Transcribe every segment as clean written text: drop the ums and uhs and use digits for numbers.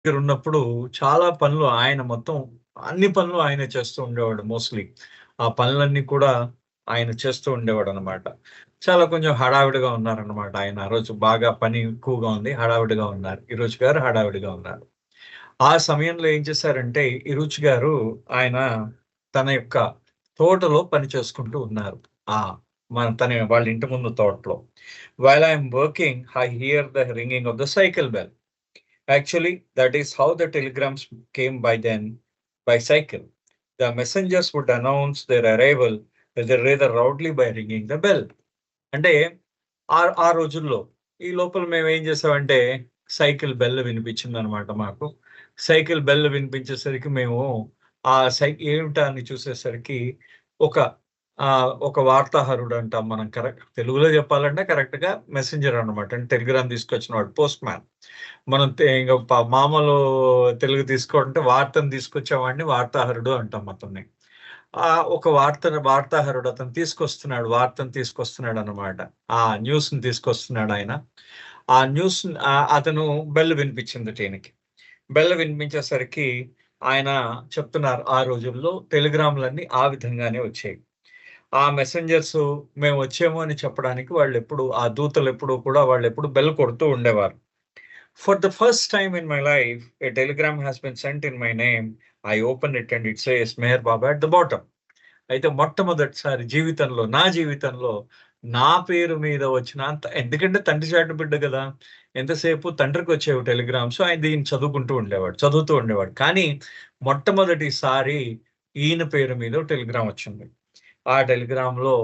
దగ్గరున్నప్పుడు చాలా పనులు ఆయన మొత్తం అన్ని పనులు ఆయనే చేస్తూ ఉండేవాడు మోస్ట్‌లీ. ఆ పనులన్నీ కూడా ఆయన చేస్తూ ఉండేవాడనమాట. చాలా కొంచెం హడావిడిగా ఉన్నారనమాట ఆయన. ఆ రోజు బాగా పని ఎక్కువగా ఉంది. హడావిడిగా ఉన్నారు. ఈరోజు గారు హడావిడిగా ఉన్నారు. ఆ సమయంలో ఏం చేశారంటే, ఈరుచి గారు ఆయన తన యొక్క తోటలో పని చేసుకుంటూ ఉన్నారు. ఆ! తన వాళ్ళ ఇంటి ముందు తోటలో. While I am working I here the ringing of the cycle bell. Actually, that is how the telegrams came by then, by cycle. The messengers would announce their arrival rather loudly by ringing the bell. అంటే ఆ రోజుల్లో ఈ లోపల మేమేం చేసామంటే cycle bell వినిపించిందనమాట మాకు. Cycle bell వినిపించేసరికి మేము ఆ ఏమిటా అని చూసేసరికి ఒక ఒక వార్తాహరుడు అంటాం మనం తెలుగులో చెప్పాలంటే కరెక్ట్‌గా మెసెంజర్ అనమాట. అంటే టెలిగ్రామ్ తీసుకొచ్చినవాడు పోస్ట్ మ్యాన్. మనం ఇంగ మామూలు తెలుగు తీసుకుంటే వార్తను తీసుకొచ్చేవాడిని వార్తాహరుడు అంటాం అతన్ని. ఒక వార్తాహరుడు అతను వార్తను తీసుకొస్తున్నాడనమాట. ఆ న్యూస్‌ని తీసుకొస్తున్నాడాయన. ఆ న్యూస్ అతను బెల్ వినిపించిందట ఈయనకి. బెల్ వినిపించేసరికి ఆయన చెప్తున్నారు, ఆ రోజుల్లో టెలిగ్రామ్‌లన్నీ ఆ విధంగానే వచ్చేయి. ఆ మెసెంజర్స్ మేమొచ్చాము అని చెప్పడానికి ఆ దూతలెప్పుడూ కూడా వాళ్ళెప్పుడు బెల్ కొడుతూ ఉండేవారు. For the first time in my life, a telegram has been sent in my name. I opened it and it says Meher Baba at the bottom. అయితే మొట్టమొదటిసారి నా జీవితంలో నా పేరు మీద వచ్చిన ఎందుకంటే తండ్రి చాటు బిడ్డ గదా! ఎంతసేపు తండ్రికొచ్చేవి టెలిగ్రామ్స్. ఆయన దీన్ని చదువుతూ ఉండేవాడు. కానీ మొట్టమొదటిసారి ఈయన పేరు మీద టెలిగ్రామ్ వచ్చింది. ఆ టెలిగ్రామ్‌లో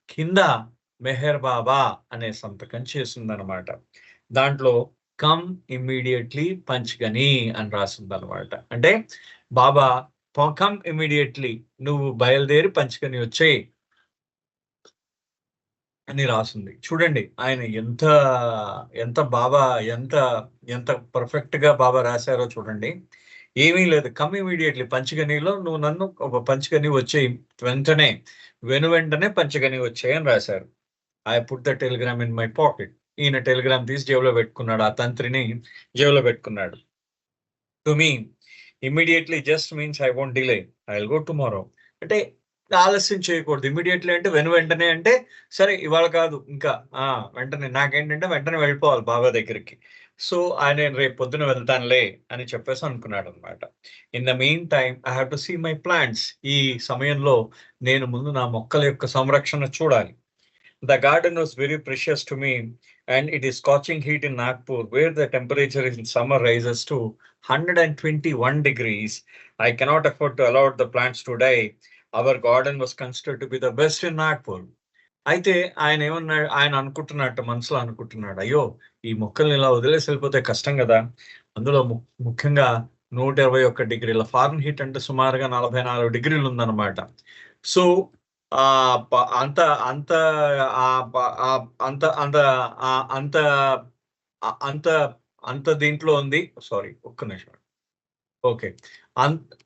కింద 'మెహర్ బాబా' అనే సంతకం చేసుందనమాట. దాంట్లో కమ్ ఇమ్మీడియేట్‌లీ పంచ్‌గని అని రాసుందనమాట. అంటే బాబా కమ్ ఇమ్మీడియేట్‌లీ నువ్వు బయలుదేరి పంచ్‌గని వచ్చేయి అని రాసుంది. చూడండి ఆయన ఎంత బాబా ఎంత ఎంత పర్ఫెక్ట్‌గా బాబా రాసారో చూడండి. ఏమీ లేదు. కమ్ ఇమ్మీడియేట్‌లీ పంచ్‌గనిలో నువ్వు నన్ను పంచ్‌గని వచ్చేయి వెంటనే. వెంటనే పంచగని వచ్చాయి అని రాశారు. I put the Telegram in my pocket. ఈయన టెలిగ్రామ్ తీసి జేబులో పెట్టుకున్నాడు. ఆ తంత్రిని జేబులో పెట్టుకున్నాడు. To me immediately just means I won't delay. I will go tomorrow. అంటే ఆలస్యం చేయకూడదు. ఇమ్మీడియేట్‌లీ అంటే వెంటనే అంటే సరే ఇవాళ కాదు ఇంకా ఆ! వెంటనే నాకేంటంటే వెంటనే వెళ్ళిపోవాలి బాబా దగ్గరికి. సో, నేను రేపు పొద్దున వెళ్తానులే అని చెప్పేసి అనుకున్నాడనమాట. In the meantime I have to see my plants. ఈ సమయంలో నేను ముందు నా మొక్కల యొక్క సంరక్షణ చూడాలి. The garden was very precious to me, and it is scorching heat in Nagpur, where the temperature in summer rises to 121 degrees. I cannot afford to allow the plants to die. Our garden was considered to be the best in Nagpur. అయితే ఆయన మనసులో అనుకుంటున్నాడు. అయ్యో! ఈ మొక్కల్ని ఇలా వదిలేసి వెళ్ళిపోతే కష్టం గదా! అందులో ముఖ్యంగా 121 డిగ్రీల ఫారెన్‌హీట్ అంటే సుమారుగా 44 డిగ్రీలు ఉందన్నమాట. సో, ఆహ్, ప అంత అంత ఆహ్, ప ఆహ్, అంత అంత అంత అంత అంత దీంట్లో ఉంది. సారీ ఒక్క నిమిషం. ఓకే.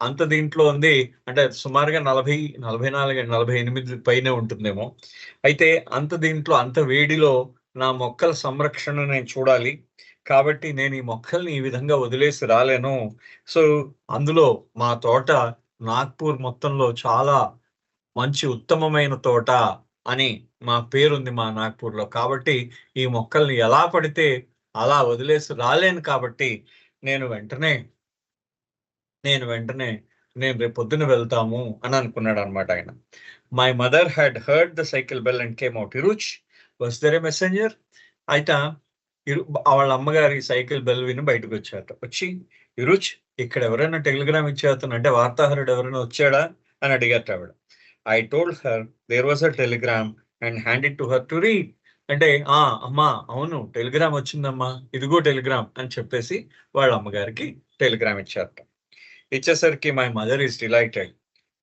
అంత దీంట్లో ఉంది. అంటే సుమారుగా 40, 44, 48 పైనే ఉంటుందేమో. అయితే అంత వేడిలో నా మొక్కల సంరక్షణ నేను చూడాలి. కాబట్టి నేను ఈ మొక్కల్ని ఈ విధంగా వదిలేసి రాలేను. సో, అందులో మా తోట నాగ్‌పూర్ మొత్తంలో చాలా మంచి ఉత్తమమైన తోట అని మా పేరుంది మా నాగ్‌పూర్‌లో. కాబట్టి ఈ మొక్కల్ని ఎలా పడితే అలా వదిలేసి రాలేను కాబట్టి నేను వెంటనే నేను వెంటనే నేను రేపు పొద్దున్న వెళ్తాము అని అనుకున్నాడనమాట ఆయన. My mother had heard the cycle bell and came out. "Eruch was there a messenger?" అయితే వాళ్ళ అమ్మగారు ఈ సైకిల్ బెల్ విని బయటకొచ్చారట. వచ్చి, "ఇరుచ్ ఇక్కడ ఎవరైనా టెలిగ్రామ్ ఇచ్చే అతను అంటే వార్తాహరుడు ఎవరైనా వచ్చాడా?" అని అడిగారట ఆవిడ. I told her there was a telegram and handed to her to read. అంటే, అమ్మా అవును టెలిగ్రామ్ వచ్చిందమ్మా. ఇదిగో టెలిగ్రామ్ అని చెప్పేసి వాళ్ళ అమ్మగారికి టెలిగ్రామ్ ఇచ్చారట. ఇచ్చేసరికి my mother is delighted.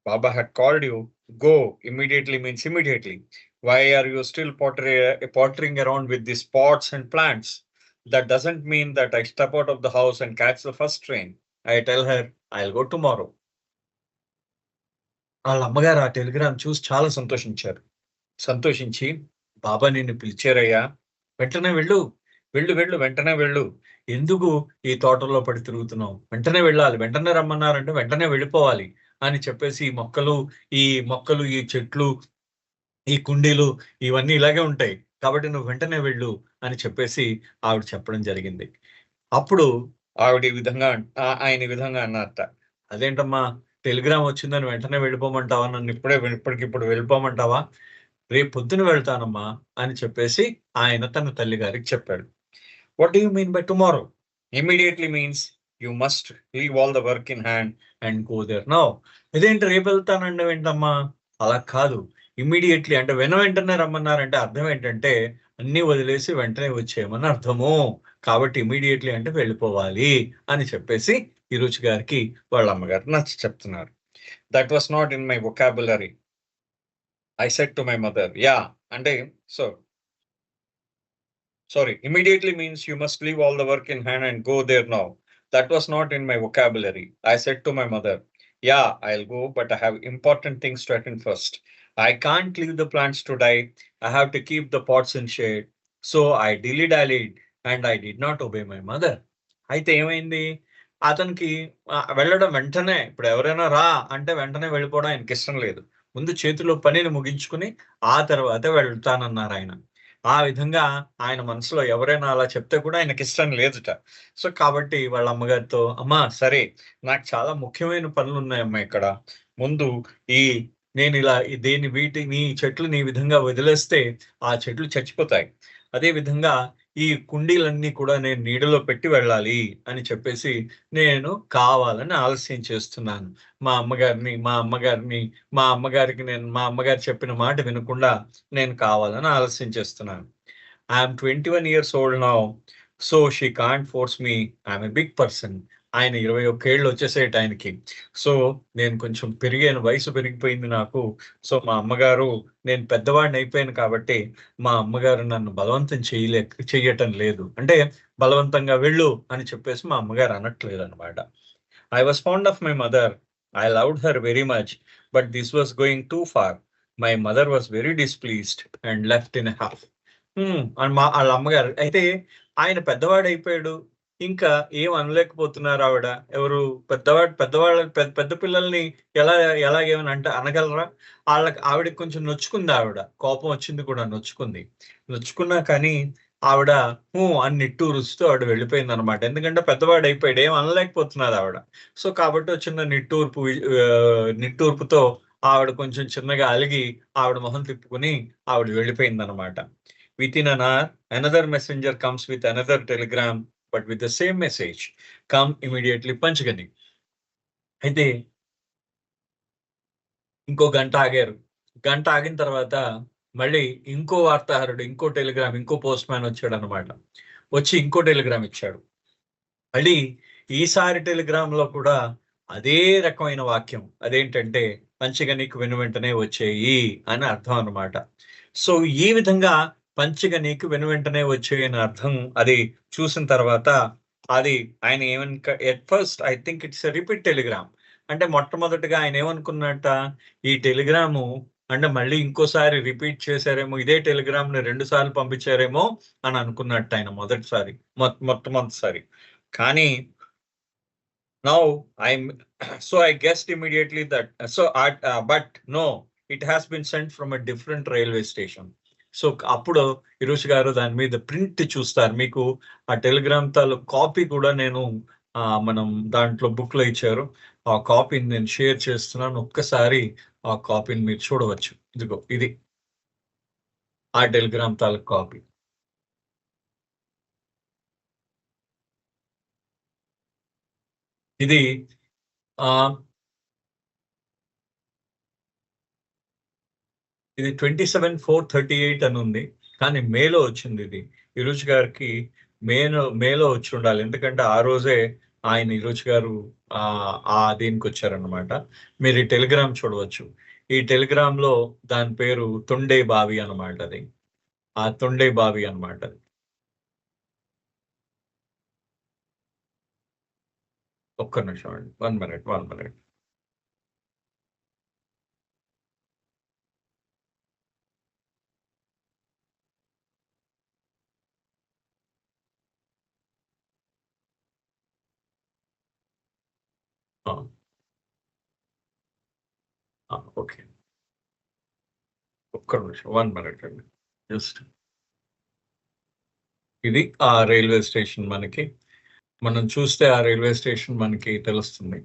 Baba had called you. Go immediately means immediately. Why are you still pottering around with these pots and plants? That doesn't mean that I step out of the house and catch the first train. I tell her I'll go tomorrow. వాళ్ళ అమ్మగారు ఆ Telegram చూసి చాలా సంతోషించారు. సంతోషించి, "బాబా నిన్ను పిలిచారయ్యా. వెంటనే వెళ్ళు. వెళ్ళు వెళ్ళు వెంటనే వెళ్ళు, ఎందుకు ఈ తోటల్లో పడి తిరుగుతున్నావు, వెంటనే వెళ్ళాలి, వెంటనే రమ్మన్నారంటే వెంటనే వెళ్ళిపోవాలి అని చెప్పేసి ఈ మొక్కలు ఈ చెట్లు ఈ కుండీలు ఇవన్నీ ఇలాగే ఉంటాయి, కాబట్టి నువ్వు వెంటనే వెళ్ళు అని చెప్పేసి ఆవిడ చెప్పడం జరిగింది. అప్పుడు ఆవిడ ఈ విధంగా ఆయన ఈ విధంగా అన్నారట, అదేంటమ్మా టెలిగ్రామ్ వచ్చిందని వెంటనే వెళ్ళిపోమంటావా, నన్ను ఇప్పటికిప్పుడు వెళ్ళిపోమంటావా, రేపు పొద్దున వెళ్తానమ్మా అని చెప్పేసి ఆయన తన తల్లి గారికి చెప్పాడు. What do you mean by tomorrow? Immediately means you must leave all the work in hand and go there now. ఇదేంటి రేపు వెళ్తానండి ఏంటమ్మా? అలా కాదు. ఇమ్మీడియట్లీ అంటే వెంటనే రమ్మన్నారంటే అర్థం ఏంటంటే అన్నీ వదిలేసి వెంటనే వచ్చేయమని అర్థము. కాబట్టి ఇమ్మీడియట్లీ అంటే వెళ్ళిపోవాలి అని చెప్పేసి ఈ రుచి గారికి వాళ్ళ అమ్మగారు నచ్చ చెప్తున్నారు. That was not in my vocabulary. I said to my mother yeah! అంటే so sorry, immediately means you must leave all the work in hand and go there now. That was not in my vocabulary. I said to my mother, yeah, I'll go, but I have important things to attend first. I can't leave the plants to die. I have to keep the pots in shade. So I dilly-dallied and I did not obey my mother. అయితే ఏమైంది? అతనికి వెళ్ళడం వెంటనే ఇప్పుడు ఎవరైనా రా అంటే వెంటనే వెళ్ళిపోవడం ఆయనకిష్టం లేదు. ముందు చేతిలో పనిని ముగించుకొని ఆ తర్వాత వెళ్తానన్నారాయన. ఆ విధంగా ఆయన మనసులో ఎవరైనా అలా చెప్తే కూడా ఆయనకిష్టం లేదుట. సో, కాబట్టి వాళ్ళ అమ్మగారితో, "అమ్మా సరే, నాకు చాలా ముఖ్యమైన పనులున్నాయమ్మా ఇక్కడ. ముందు ఈ నేనిలా వీటిని ఈ చెట్లని ఈ విధంగా వదిలేస్తే ఆ చెట్లు చచ్చిపోతాయి. అదే విధంగా ఈ కుండీలన్నీ కూడా నేను నీడలో పెట్టి వెళ్ళాలి" అని చెప్పేసి నేను కావాలని ఆలస్యం చేస్తున్నాను. మా అమ్మగారు చెప్పిన మాట వినకుండా నేను కావాలని ఆలస్యం చేస్తున్నాను. I'm 21 years old now. So, she can't force me. I'm a big person. ఆయన 21 ఏళ్ళు వచ్చేసాయట ఆయనకి. సో, నేను కొంచెం వయసు పెరిగిపోయింది నాకు. సో, మా అమ్మగారు నేను పెద్దవాడినయిపోయాను కాబట్టి, మా అమ్మగారు నన్ను బలవంతం చెయ్యటం లేదు. అంటే బలవంతంగా వెళ్ళు అని చెప్పేసి మా అమ్మగారు అనట్లేదనమాట. I was fond of my mother. I loved her very much, but this was going too far. My mother was very displeased and left in a huff. అని ఆళ్ళ అమ్మగారు. అయితే ఆయన పెద్దవాడైపోయాడు. ఇంకా ఏం అనలేకపోతున్నారు ఆవిడ. ఎవరు పెద్దవాళ్ళ పెద్ద పిల్లల్ని ఎలా ఎలాగేమని అనగలరా? ఆవిడకి కొంచెం నొచ్చుకుంది ఆవిడ. కోపం వచ్చింది కూడా నొచ్చుకుంది. నొచ్చుకున్నా కానీ ఆవిడ అని నిట్టూరుస్తూ ఆవిడ వెళ్ళిపోయిందనమాట. ఎందుకంటే పెద్దవాడైపోయాడు. ఏం అనలేకపోతున్నారావిడ. సో, కాబట్టి ఓ చిన్న నిట్టూర్పుతో ఆవిడ కొంచెం చిన్నగా అలిగి ఆవిడ మొహం తిప్పుకొని ఆవిడ వెళ్ళిపోయిందనమాట. Within an hour another messenger comes with another telegram but with the same message. Come immediately Panchgani. అయితే ఇంకో గంట ఆగారు. గంట ఆగిన తర్వాత మళ్ళీ ఇంకో వార్తాహరుడు, ఇంకో పోస్ట్ మ్యాన్ వచ్చాడనమాట. వచ్చి ఇంకో టెలిగ్రామ్ ఇచ్చాడు. మళ్ళీ ఈసారి టెలిగ్రామ్‌లో కూడా అదే రకమైన వాక్యం. అదేంటంటే పంచగ నీకు వెనువెంటనే వచ్చేయి అని అర్థం అన్నమాట. సో, ఈ విధంగా పంచగ నీకు వెనువెంటనే వచ్చేయి అని అర్థం అది చూసిన తర్వాత అది ఆయన at first I think it's a repeat Telegram. అంటే మొట్టమొదటిగా ఆయన ఏమనుకున్నట్ట, ఈ టెలిగ్రాము అంటే మళ్ళీ ఇంకోసారి రిపీట్ చేశారేమో, ఇదే టెలిగ్రామ్‌ని 2 సార్లు పంపించారేమో అని అనుకున్నట్టు ఆయన మొదటిసారి. మొట్టమొదటిసారి. కానీ now I'm so I guessed immediately that but no, it has been sent from a different railway station. So, అప్పుడు హిరోషి గారు దాని మీద ప్రింట్ చూస్తారు. మీకు ఆ టెలిగ్రామ్ తాలూకు కాపీ కూడా నేను మనం దాంట్లో బుక్‌లో ఇచ్చారు. ఆ కాపీని నేను షేర్ చేస్తున్నాను. ఒక్కసారి ఆ కాపీని మీరు చూడవచ్చు. ఇదిగో ఇది. ఆ టెలిగ్రామ్ తాలూకు కాపీ. ఇది ఆహ్, ఇది 27/4/38 అని ఉంది. కానీ మేలో వచ్చిందిది. హిరోషి గారికి మేలో వచ్చుండాలి. ఎందుకంటే ఆ రోజే ఆయన హిరోషి గారు ఆ దీనికొచ్చారన్నమాట. మీరు ఈ టెలిగ్రామ్ చూడవచ్చు. ఈ టెలిగ్రామ్‌లో దాని పేరు తొండే బావి అన్నమాట అది. ఆ తొండే బావి అన్నమాట. ఒక్క నిమిషం అండి. 1 మినిట్. 1 మినిట్. ఓకే. ఒక్క నిమిషం 1 మినిట్ అండి. జస్ట్ ఇది ఆ రైల్వే స్టేషన్ మనకి. మనం చూస్తే ఆ రైల్వే స్టేషన్ మనకి తెలుస్తుంది.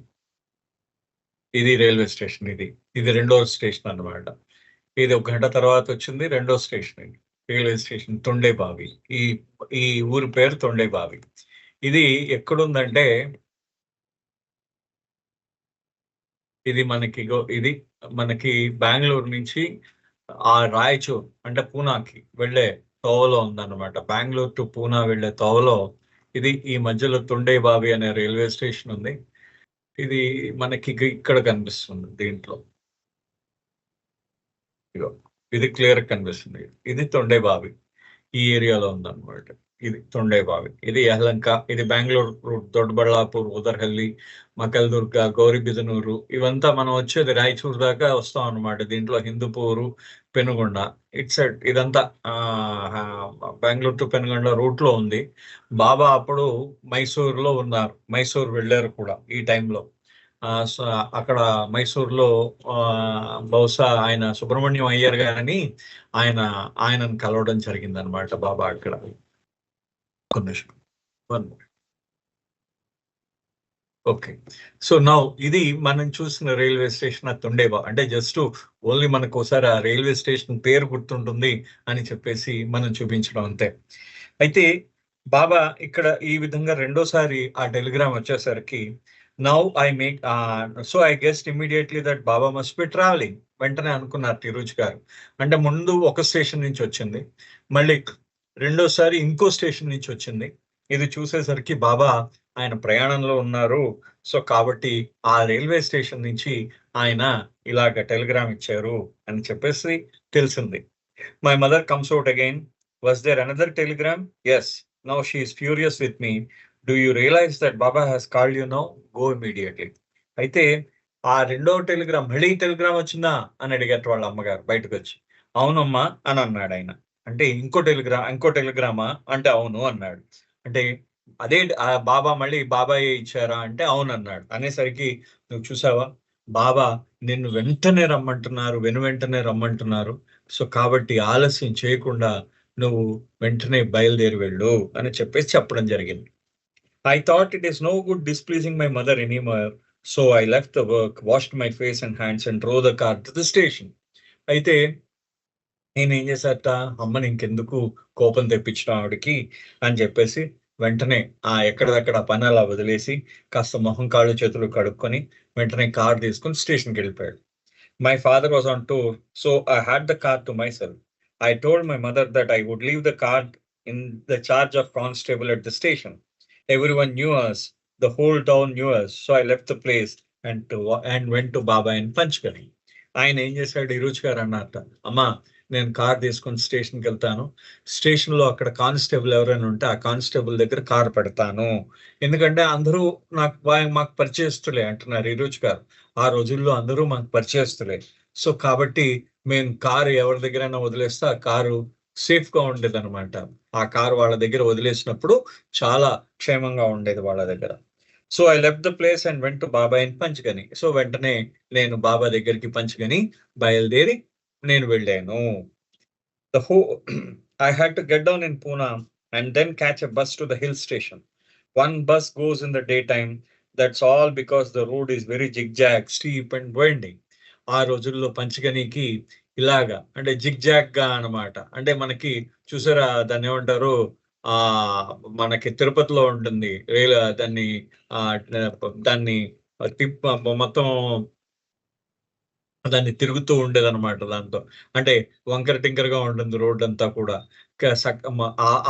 ఇది రైల్వే స్టేషన్ ఇది. ఇది రెండో స్టేషన్ అన్నమాట. ఇది ఒక గంట తర్వాత వచ్చింది రెండో స్టేషన్ ఇది. Railway station Thondaibavi. ఈ ఈ ఊరి పేరు తొండైబావి. ఇది ఎక్కడుందంటే ఇది మనకి బెంగుళూరు నుంచి రాయచూర్ అంటే పూనాకి వెళ్ళే తోవలో ఉందన్నమాట. బెంగుళూరు టు పూనా వెళ్ళే తోవలో ఇది ఈ మధ్యలో తొండైబావి అనే రైల్వే స్టేషన్ ఉంది. ఇది మనకి ఇక్కడ కనిపిస్తుంది దీంట్లో. ఇగో ఇది క్లియర్ కనిపిస్తుంది. ఇది తొండైబావి. ఈ ఏరియాలో ఉందన్నమాట. ఇది తొండైబావి. ఇది యలహంక. ఇది బెంగుళూరు రూట్ దొడ్డబళ్ళాపూర్, ఉదర్హల్లి, మకల్దుర్గ, గౌరిబిదనూరు ఇవంతా మనం వచ్చేది రాయచూరు దాకా వస్తాం అన్నమాట. దీంట్లో హిందూపూరు, పెనుగొండ ఇట్ సైడ్ ఇదంతా బెంగళూరు టు పెనుగొండ రూట్ లో ఉంది. బాబా అప్పుడు మైసూరులో ఉన్నారు. మైసూరు వెళ్ళారు కూడా ఈ టైంలో. సో అక్కడ మైసూర్లో బహుశా ఆయన సుబ్రహ్మణ్యం అయ్యర్ గారని ఆయనను కలవడం జరిగిందనమాట బాబా అక్కడ. ఓకే. సో నౌ ఇది మనం చూసిన రైల్వే స్టేషన్ తొండైబా అంటే జస్ట్ ఓన్లీ మనకు ఒకసారి ఆ రైల్వే స్టేషన్ పేరు గుర్తుంటుంది అని చెప్పేసి మనం చూపించడం అంతే. అయితే బాబా ఇక్కడ ఈ విధంగా రెండోసారి ఆ టెలిగ్రామ్ వచ్చేసరికి now I make so I guest immediately that Baba must be travelling. వెంటనే అనుకున్నారు తిరుజ్ గారు. అంటే ముందు ఒక స్టేషన్ నుంచి వచ్చింది, మళ్ళీ రెండోసారి ఇంకో స్టేషన్ నుంచి వచ్చింది. ఇది చూసేసరికి బాబా ఆయన ప్రయాణంలో ఉన్నారు. సో కాబట్టి ఆ రైల్వే స్టేషన్ నుంచి ఆయన ఇలాగ టెలిగ్రామ్ ఇచ్చారు అని చెప్పేసి తెలిసింది. My mother comes out again. Was there another telegram? Yes. Now she is furious with me. Do you realize that Baba has called you now? Go immediately. అయితే ఆ రెండో టెలిగ్రామ్ మళ్ళీ టెలిగ్రామ్ వచ్చిందా అని అడిగారు వాళ్ళ అమ్మగారు బయటకు వచ్చి. అవునమ్మా అని అన్నాడు ఆయన. అంటే ఇంకో టెలిగ్రామా అంటే అవును అన్నాడు. అంటే అదే బాబా మళ్ళీ బాబాయే ఇచ్చారా అంటే అవునన్నాడు. అనేసరికి నువ్వు చూసావా బాబా నిన్ను వెంటనే రమ్మంటున్నారు, వెంటనే రమ్మంటున్నారు. సో కాబట్టి ఆలస్యం చేయకుండా నువ్వు వెంటనే బయలుదేరి వెళ్ళు అని చెప్పేసి చెప్పడం జరిగింది. I thought it is no good displeasing my mother anymore, so I left the work, washed my face and hands and drove the car to the station. అయితే నేనేం చేశాట, అమ్మని ఇంకెందుకు కోపం తెప్పించడం ఆవిడకి అని చెప్పేసి వెంటనే ఎక్కడిదక్కడ పని అలా వదిలేసి కాస్త మొహం కాళ్ళు చేతులు కడుక్కొని వెంటనే కార్ తీసుకొని స్టేషన్కి వెళ్ళిపోయాడు. My father was on tour, so I had the car to myself. I told my mother that I would leave the car in the charge of constable at the station. Everyone knew us, the whole town knew us, so I left the place and went to Baba in Panchgani. ఆయన ఏం చేశాడు, ఈరోజు గారు అన్నట్ట, అమ్మా నేను car తీసుకొని స్టేషన్కి వెళ్తాను, స్టేషన్లో అక్కడ కానిస్టేబుల్ ఎవరైనా ఉంటే ఆ కానిస్టేబుల్ దగ్గర కార్ పెడతాను, ఎందుకంటే అందరూ మాకు పరిచయస్తులే అంటున్నారు ఈరోజు గారు. ఆ రోజుల్లో అందరూ మాకు పరిచయస్తులే. సో కాబట్టి మేము కారు ఎవరి దగ్గరైనా వదిలేస్తే ఆ కారు సేఫ్ గా ఉండేది అనమాట. ఆ కారు వాళ్ళ దగ్గర వదిలేసినప్పుడు చాలా క్షేమంగా ఉండేది వాళ్ళ దగ్గర. So I left the place and went to Baba in Panchgani. So వెంటనే నేను బాబా దగ్గరికి పంచగని బయలుదేరి నేను వెళ్ళాను. The whole I had to get down in Pune and then catch a bus to the hill station. One bus goes in the daytime. That's all because the road is very zigzag, steep and winding. ఆ రోజుల్లో పంచగనికి ఇలాగా అంటే zigzag గా అనమాట. అంటే మనకి చూసారా దాన్ని ఏమంటారు, ఆ మనకి తిరుపతిలో ఉంటుంది దాన్ని మొత్తం దాన్ని తిరుగుతూ ఉండేదన్నమాట. దాంతో అంటే వంకర టింకరగా ఉంటుంది రోడ్డు అంతా కూడా.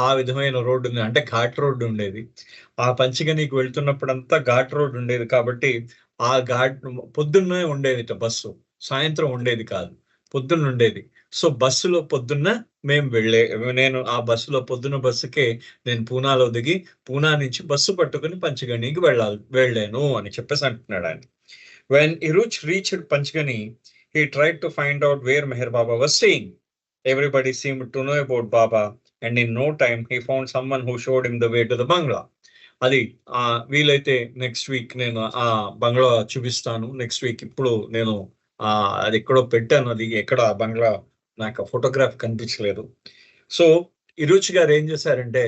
ఆ విధమైన రోడ్డు ఉంది, అంటే ఘాట్ రోడ్డు ఉండేది. ఆ పంచగనికి వెళ్తున్నప్పుడంతా ఘాట్ రోడ్డు ఉండేది కాబట్టి ఆ ఘాట్ పొద్దున్నే ఉండేది బస్సు, సాయంత్రం ఉండేది కాదు, పొద్దున్న ఉండేది. సో బస్సులో పొద్దున్న నేను ఆ బస్సులో పొద్దున్న బస్సుకే నేను పూనాలో దిగి పూనా నుంచి బస్సు పట్టుకుని పంచగనికి వెళ్ళాను అని చెప్పేసి అంటున్నాడు ఆయన. When Iruch reached Panchgani, he tried to find out where Meher Baba was staying. Everybody seemed to know about Baba, and in no time he found someone who showed him the way to the bungalow. అది వీలైతే next week నేను ఆ బంగ్లా చూపిస్తాను. Next week ఇప్పుడు నేను అది ఎక్కడో పెట్టాను, అది ఎక్కడ ఆ బంగ్లా నాకు ఫోటోగ్రాఫ్ కనిపించలేదు. సో ఇరుచి గారు ఏం చేశారంటే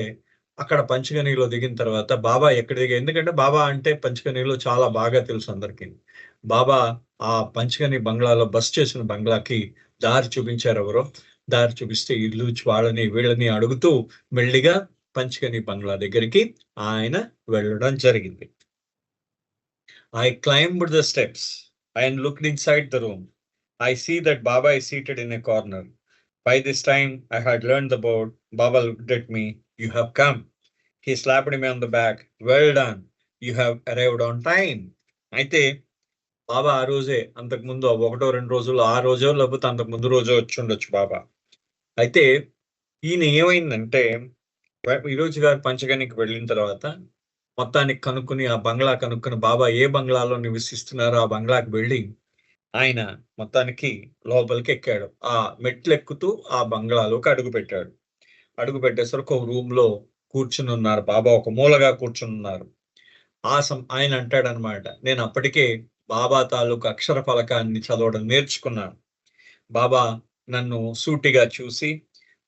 అక్కడ పంచగనిలో దిగిన తర్వాత బాబా ఎక్కడ దిగా, ఎందుకంటే బాబా అంటే పంచగనిలో చాలా బాగా తెలుసు అందరికి. బాబా ఆ పంచగని బంగ్లాలో బస్ చేసిన బంగ్లాకి దారి చూపించారు ఎవరో. దారి చూపిస్తే ఇల్లు వాళ్ళని వీళ్ళని అడుగుతూ మెల్లిగా పంచగని బంగ్లా దగ్గరికి ఆయన వెళ్ళడం జరిగింది. I climbed the steps and looked inside the room. I see that Baba is seated in a corner. By this time, I had learned the board. Baba looked at me. You have come. He slapped me on the back. Well done. You have arrived on time. అయితే బాబా ఆ రోజే, అంతకుముందు 1-2 రోజులు, ఆ రోజో లేకపోతే అంతకు ముందు రోజో వచ్చి ఉండొచ్చు బాబా. అయితే ఈయన ఏమైందంటే ఈరోజు గారు పంచగనికి వెళ్ళిన తర్వాత మొత్తానికి కనుక్కుని, ఆ బంగ్లా కనుక్కుని బాబా ఏ బంగ్లాలో నివసిస్తున్నారో ఆ బంగ్లాకి వెళ్ళి ఆయన మొత్తానికి లోపలికి ఎక్కాడు. ఆ మెట్లు ఎక్కుతూ ఆ బంగ్లాలోకి అడుగు పెట్టాడు. అడుగు పెట్టేసరికి ఒక రూమ్ లో కూర్చుని ఉన్నారు బాబా, ఒక మూలగా కూర్చుని ఉన్నారు. ఆయన అంటాడనమాట, నేను అప్పటికే బాబా తాలూకు అక్షర ఫలకాన్ని చదవడం నేర్చుకున్నాను. బాబా నన్ను సూటిగా చూసి,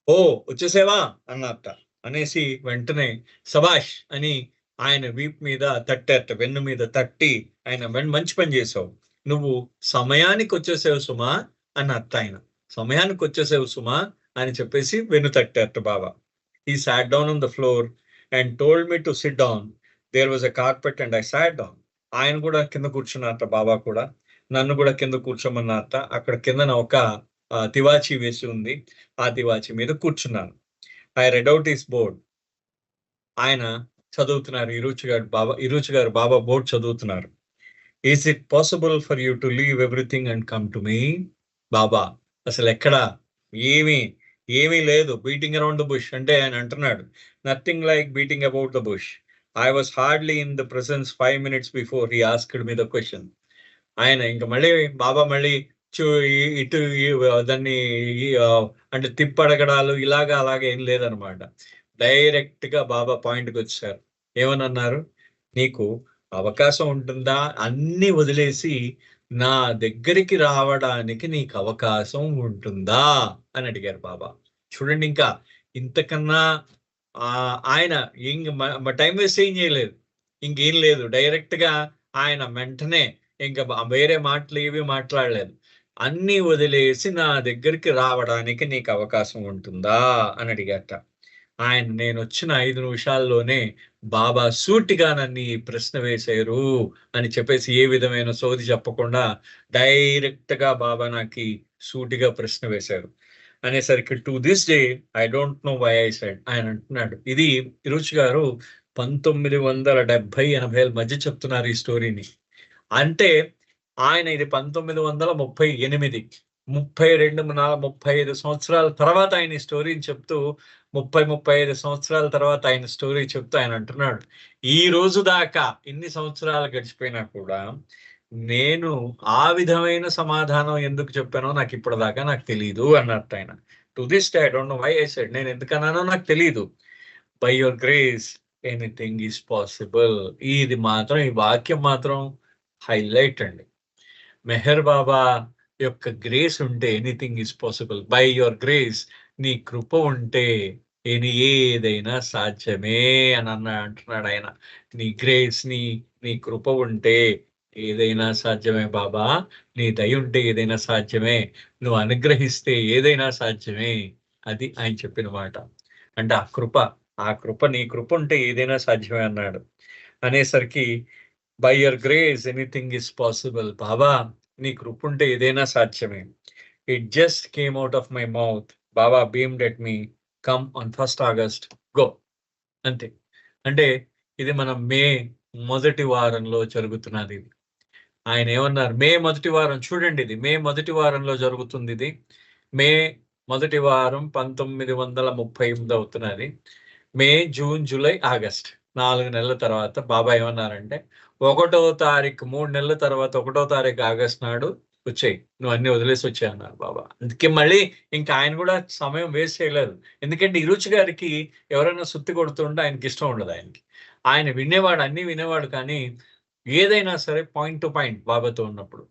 ఓ వచ్చేసేవా అన్నట్ట. అనేసి వెంటనే సబాష్ అని ఆయన వీపు మీద తట్టేట, వెన్ను మీద తట్టి ఆయన మంచి పని చేసావు, నువ్వు సమయానికి వచ్చేసావు సుమా అన్నట్ట. ఆయన సమయానికి వచ్చేసావు సుమా అని చెప్పేసి వెన్ను తట్టేట బాబా. He sat down on the floor and told me to sit down. There was a carpet and I sat down. ఆయన కూడా కింద కూర్చున్నారట బాబా కూడా. నన్ను కూడా కింద కూర్చోమన్నారట. అక్కడ కిందన ఒక తివాచి వేసి ఉంది. ఆ తివాచి మీద కూర్చున్నాను. I read out his board. ఆయన చదువుతున్నారు, ఇరుచి గారు బాబా బోర్డ్ చదువుతున్నారు. Is it possible for you to leave everything and come to me? Baba అసలు ఎక్కడ ఏమీ లేదు, బీటింగ్ అరౌండ్ ద బుష్ అంటే ఆయన అంటున్నాడు, nothing like beating about the bush. I was hardly in the presence 5 minutes before he asked me the question. ఆయన ఇంకా మళ్ళీ బాబా మళ్ళీ ఇటు దాన్ని అంటే తిప్పడగడాలు ఇలాగా అలాగే ఏం లేదనమాట. డైరెక్ట్ గా బాబా పాయింట్కి వచ్చారు. ఏమనన్నారు, నీకు అవకాశం ఉంటుందా అన్ని వదిలేసి నా దగ్గరికి రావడానికి నీకు అవకాశం ఉంటుందా అని అడిగారు బాబా. చూడండి, ఇంకా ఇంతకన్నా ఆయన టైం వేస్ట్ ఏం చేయలేదు, ఇంకేం లేదు. డైరెక్ట్ గా ఆయన వెంటనే ఇంకా వేరే మాటలు ఏవి మాట్లాడలేదు. అన్ని వదిలేసి నా దగ్గరికి రావడానికి నీకు అవకాశం ఉంటుందా అని అడిగాట. ఆయన నేను వచ్చిన 5 నిమిషాల్లోనే బాబా సూటిగా నన్ను ఈ ప్రశ్న వేశారు అని చెప్పేసి ఏ విధమైన సోది చెప్పకుండా డైరెక్ట్ గా బాబా నాకు సూటిగా ప్రశ్న వేశారు అనేసరికి to this day I don't know why I said. ఆయన అంటున్నాడు, ఇది ఇరుచి గారు 1970-80 మధ్య చెప్తున్నారు ఈ స్టోరీని. అంటే ఆయన ఇది 1938, 32-35 సంవత్సరాల తర్వాత ఆయన ఈ స్టోరీని చెప్తూ 30-35 సంవత్సరాల తర్వాత ఆయన స్టోరీ చెప్తూ ఆయన అంటున్నాడు, ఈ రోజు దాకా ఇన్ని సంవత్సరాలు గడిచిపోయినా కూడా నేను ఆ విధమైన సమాధానం ఎందుకు చెప్పానో నాకు ఇప్పటిదాకా నాకు తెలియదు అన్నట్టు ఆయన. To this day I don't know why I said, నేను ఎందుకన్నానో నాకు తెలియదు. By your grace anything is possible. ఇది మాత్రం, ఈ వాక్యం మాత్రం హైలైట్ అండి. మెహర్ బాబా యొక్క గ్రేస్ ఉంటే anything is possible. By your grace, నీ కృప ఉంటే ఏదైనా సాధ్యమే అని అంటున్నాడు ఆయన. నీ గ్రేస్, నీ కృప ఉంటే ఏదైనా సాధ్యమే బాబా, నీ దయ ఉంటే ఏదైనా సాధ్యమే, నువ్వు అనుగ్రహిస్తే ఏదైనా సాధ్యమే. అది ఆయన చెప్పిన మాట. అంటే ఆ కృప నీ కృప ఉంటే ఏదైనా సాధ్యమే అన్నాడు. అనేసరికి by your grace anything is possible. Baba నీ కృప ఉంటే ఏదైనా సాధ్యమే. It just came out of my mouth. Baba beamed at me, come on 1st August, go. అంతే. అంటే ఇది మనం మే మొదటి వారంలో జరుగుతున్నది. ఇది ఆయన ఏమన్నారు, మే మొదటి వారం చూడండి, ఇది మే మొదటి వారంలో జరుగుతుంది. ఇది మే మొదటి వారం 1938 అవుతున్నది. మే, జూన్, జూలై, ఆగస్ట్ 4 నెలల తర్వాత బాబా ఏమన్నారంటే 1వ తారీఖు 3 నెలల తర్వాత 1వ తారీఖు ఆగస్ట్ నాడు వచ్చాయి, నువ్వు అన్ని వదిలేసి వచ్చాయి అన్నారు బాబా. అందుకే మళ్ళీ ఇంకా ఆయన కూడా సమయం వేస్ట్ చేయలేదు. ఎందుకంటే ఇరుచి గారికి ఎవరైనా సుత్తి కొడుతుంటే ఆయనకి ఇష్టం ఉండదు. ఆయన వినేవాడు, అన్ని వినేవాడు, కానీ ఏదైనా సరే పాయింట్ టు పాయింట్ బాబాతో ఉన్నప్పుడు.